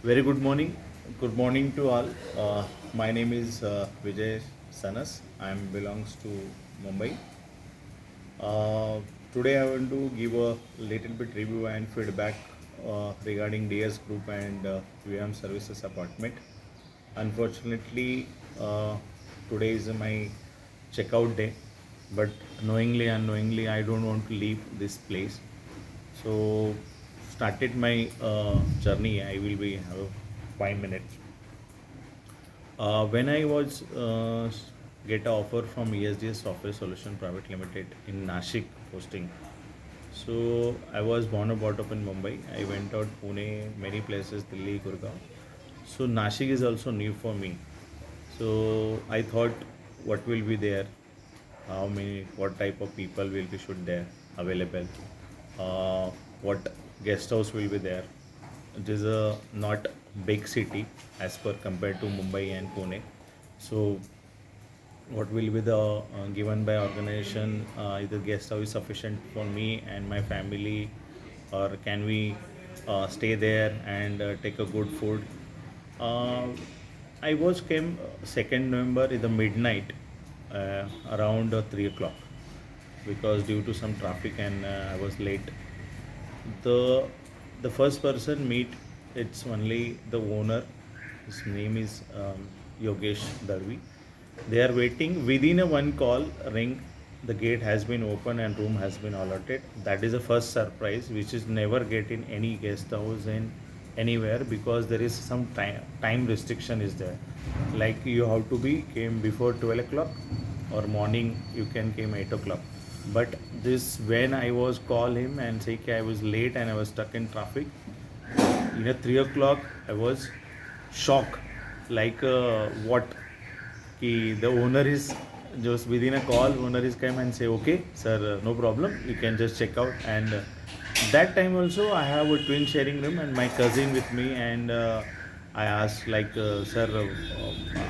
Very good morning. Good morning to all. My name is Vijay Sanas. I am belongs to Mumbai. Uh, Today I want to give a little bit review and feedback regarding DS Group and VM Services Apartment. Unfortunately, today is my checkout day, but knowingly, unknowingly, I don't want to leave this place. So, started my journey. I will be have 5 minutes. When I was get a offer from ESDS Software Solution Private Limited in Nashik posting. So I was born and brought up in Mumbai. I went out Pune, many places, Delhi, Gurgaon. So Nashik is also new for me. So I thought, what will be there? How many? What type of people will be should there available? What guest house will be there? It is a not big city as per compared to Mumbai and Pune. So what will be the given by organization, either guest house is sufficient for me and my family, or can we stay there and take a good food. uh, I was came 2nd November in the midnight, around 3 o'clock, because due to some traffic and I was late. The the first person meet, it's only the owner. His name is Yogesh Darvi. They are waiting within a one call ring. The gate has been open and room has been allotted. That is the first surprise, which is never get in any guest house in anywhere, because there is some time restriction is there. Like you have to be came before 12 o'clock, or morning you can came 8 o'clock. But this, when I was call him and say I was late and I was stuck in traffic in a 3 o'clock, I was shocked. Like what? Ki the owner is just within a call, owner is come and say, okay, sir, no problem, you can just check out. And that time also I have a twin sharing room and my cousin with me. And I asked like, sir,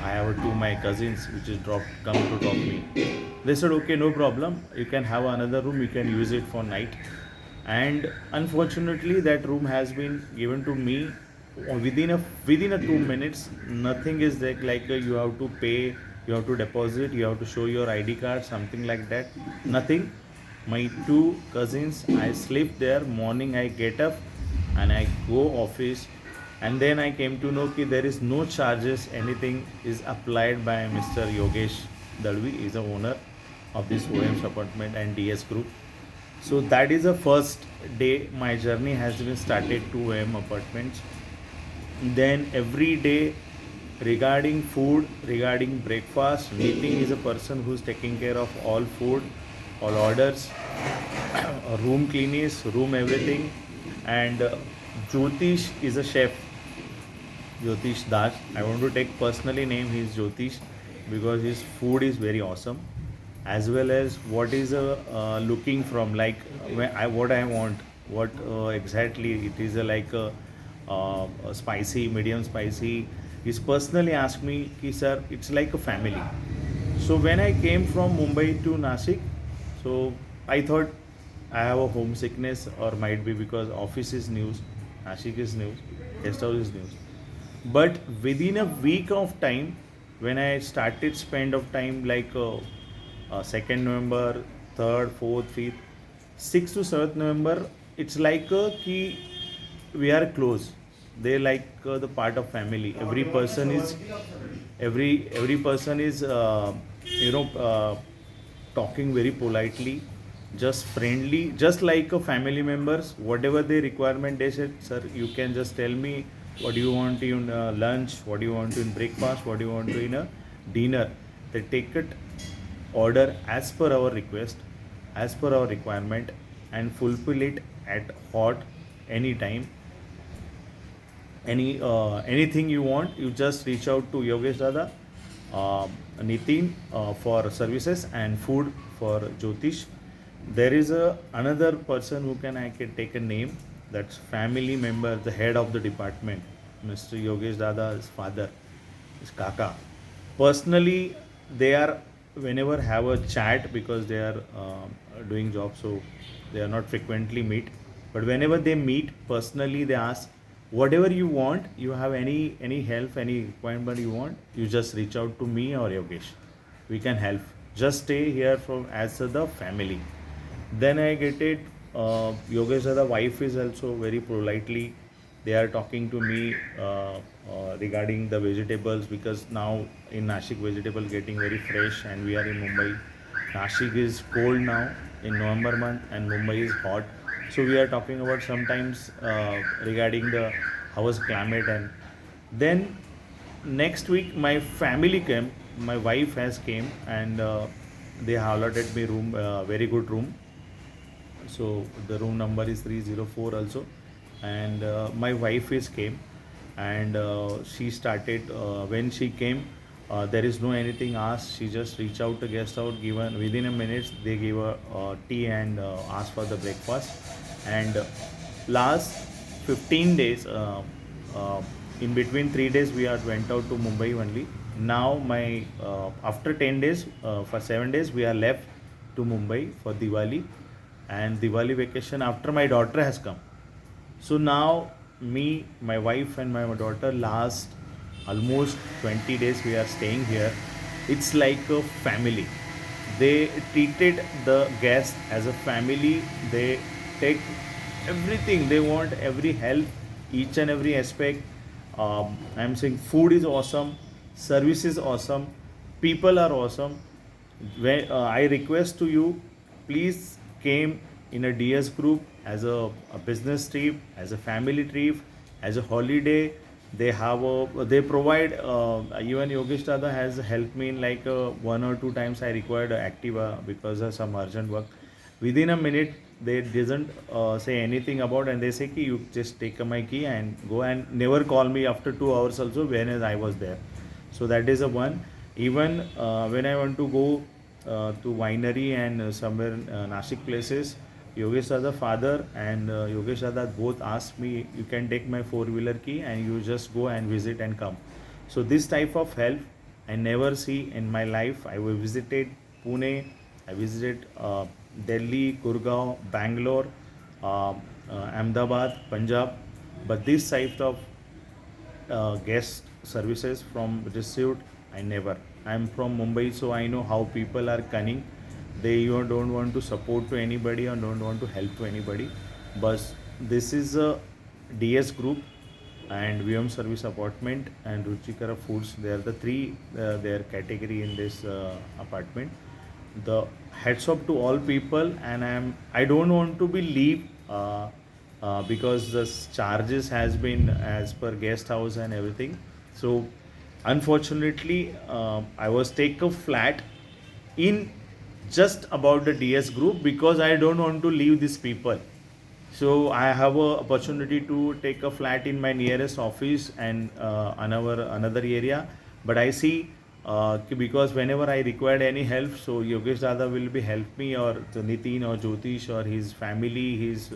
I have two my cousins which is come to drop me. They said, okay, no problem, you can have another room, you can use it for night. And unfortunately that room has been given to me within a 2 minutes. Nothing is there like you have to pay, you have to deposit, you have to show your ID card, something like that. Nothing. My two cousins, I sleep there. Morning I get up and I go office, and then I came to know that there is no charges, anything is applied by Mr. Yogesh Dalvi, is the owner of this OM's apartment and DS Group. So that is the first day my journey has been started to OM apartments. Then every day, regarding food, regarding breakfast, Nitin is a person who's taking care of all food, all orders, room cleanliness, room everything. And Jyotish is a chef. Jyotish Das. I want to take personally name his Jyotish, because his food is very awesome, as well as what is looking from, like what I want, what exactly it is like a spicy, medium spicy. He's personally asked me, ki, sir, it's like a family. So when I came from Mumbai to Nashik, so I thought I have a homesickness, or might be because office is news, Nashik is news, guest house is news. But within a week of time, when I started spend of time like 2nd November, 3rd, 4th, 5th, 6th to 7th November, it's like ki we are close. They like the part of family. Every person is you know uh, talking very politely, just friendly, just like a family members. Whatever the requirement, they said, sir, you can just tell me what do you want in lunch, what do you want in breakfast, what do you want in a dinner. They take it order as per our request, as per our requirement, and fulfill it at hot anytime. Anything you want, you just reach out to Yogesh Dada, uh, Nitin for services, and food for Jyotish. There is another person who I can take a name, that's family member, the head of the department, Mr. Yogesh Dada's father, his Kaka. Personally, they are whenever have a chat, because they are doing job, so they are not frequently meet. But whenever they meet personally, they ask, whatever you want, you have any help, any requirement you want, you just reach out to me or Yogesh. We can help. Just stay here from as the family. Then I get it. Yogesh, the wife is also very politely. They are talking to me regarding the vegetables, because now in Nashik vegetable getting very fresh and we are in Mumbai. Nashik is cold now in November month and Mumbai is hot. So we are talking about sometimes regarding the house climate. And then next week my family came, my wife has came, and they have allotted me room, very good room. So the room number is 304 also. And my wife is came, and she started, when she came, there is no anything asked, she just reach out to guest out, given within a minute they gave her tea and asked for the breakfast. And last 15 days, uh, in between 3 days we are went out to Mumbai only. Now my after 10 days, for 7 days we are left to Mumbai for Diwali, and Diwali vacation after my daughter has come. So now me, my wife and my daughter last almost 20 days we are staying here. It's like a family. They treated the guest as a family. They take everything. They want every help, each and every aspect. I'm saying food is awesome, service is awesome, people are awesome. When I request to you, please came in a DS group as a business trip, as a family trip, as a holiday. They have they provide, even Yogesh Dada has helped me in like one or two times I required Activa because of some urgent work. Within a minute they doesn't say anything about, and they say ki you just take my key and go, and never call me after 2 hours also whereas I was there. So that is a one. Even when I want to go to winery and somewhere Nashik places, Yogesh Dada father and Yogesh Dada both asked me, you can take my four-wheeler key and you just go and visit and come. So this type of help I never see in my life. I visited Pune, I visited Delhi, Gurgaon, Bangalore, Ahmedabad, Punjab, but this type of guest services from received, I never. I'm from Mumbai, so I know how people are cunning. They even don't want to support to anybody or don't want to help to anybody. But this is a DS group and VM service apartment and Ruchikara Foods. They are the three their category in this apartment. The heads up to all people, and I don't want to be leave because the charges has been as per guest house and everything. So unfortunately, I was take a flat in just about the DS group because I don't want to leave these people. So I have a opportunity to take a flat in my nearest office and another area. But I see because whenever I required any help, so Yogesh Dada will be help me, or the Nitin or Jyotish or his family, his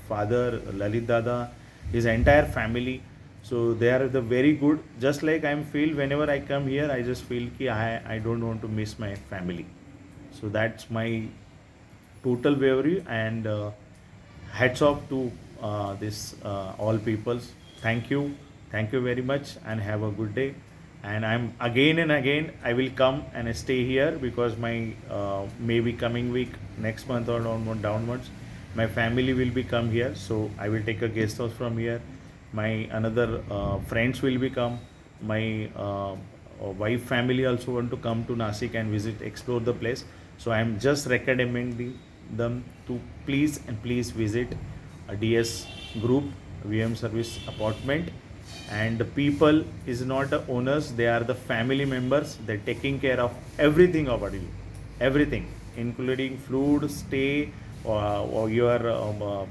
father Lalit Dada, his entire family. So they are the very good. Just like I'm feel whenever I come here, I just feel ki I don't want to miss my family. So that's my total overview, and hats off to this all peoples. Thank you very much, and have a good day. And I'm again and again I will come and stay here because my maybe coming week, next month or downwards, my family will be come here. So I will take a guest house from here. My another friends will be come. My wife family also want to come to Nasik and visit, explore the place. So I am just recommending them to please and please visit a DS group VM service apartment. And the people is not the owners, they are the family members. They're taking care of everything about you, everything, including food, stay, or you are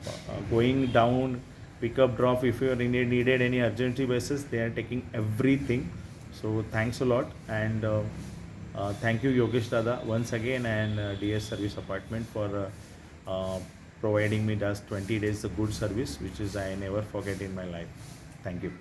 going down, pick up, drop. If you are needed any urgency basis, they are taking everything. So thanks a lot, and thank you Yogesh Dada once again, and DS Service Apartment for providing me just 20 days a good service, which is I never forget in my life. Thank you.